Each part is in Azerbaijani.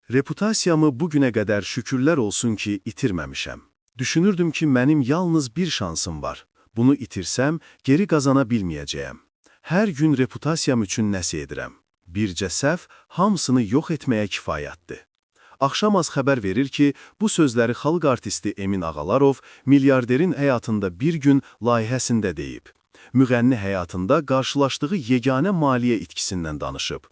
Reputasiyamı bugünə qədər şükürlər olsun ki, itirməmişəm. Düşünürdüm ki, mənim yalnız bir şansım var. Bunu itirsəm, geri qazana bilməyəcəyəm. Hər gün reputasiyam üçün nəsə edirəm. Bircə səhv hamısını yox etməyə kifayətdir. Axşamaz xəbər verir ki, bu sözləri xalq artisti Emin Ağalarov milyarderin həyatında bir gün layihəsində deyib. Müğənni həyatında qarşılaşdığı yeganə maliyyə itkisindən danışıb.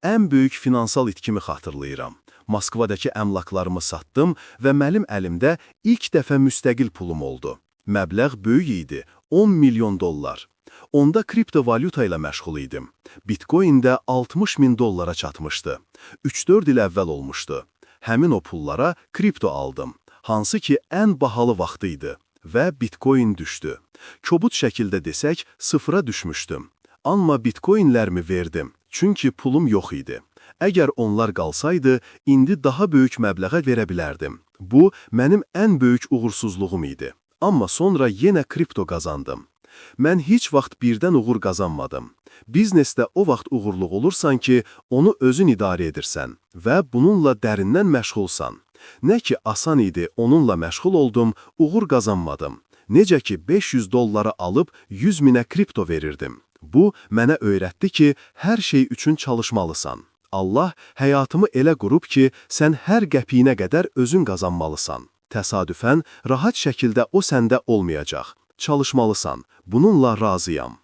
Ən böyük finansal itkimi xatırlayıram. Moskvadakı əmlaklarımı satdım və mənim əlimdə ilk dəfə müstəqil pulum oldu. Məbləğ böyük idi, 10 milyon dollar. Onda kriptovalyuta ilə məşğul idim. Bitcoin də 60 min dollara çatmışdı. 3-4 il əvvəl olmuşdu. Həmin o pullara kripto aldım. Hansı ki, ən bahalı vaxtı idi. Və Bitcoin düşdü. Kobud şəkildə desək, sıfıra düşmüşdüm. Amma Bitcoinlərimi verdim. Çünki pulum yox idi. Əgər onlar qalsaydı, indi daha böyük məbləğə verə bilərdim. Bu, mənim ən böyük uğursuzluğum idi. Amma sonra yenə kripto qazandım. Mən heç vaxt birdən uğur qazanmadım. Biznesdə o vaxt uğurluq olursan ki, onu özün idarə edirsən və bununla dərindən məşğulsan. Nə ki, asan idi, onunla məşğul oldum, uğur qazanmadım. Necə ki, 500 dollara alıb 100 minə kripto verirdim. Bu, mənə öyrətdi ki, hər şey üçün çalışmalısan. Allah həyatımı elə qurub ki, sən hər qəpiyinə qədər özün qazanmalısan. Təsadüfən, rahat şəkildə o səndə olmayacaq. Çalışmalısan. Bununla razıyam.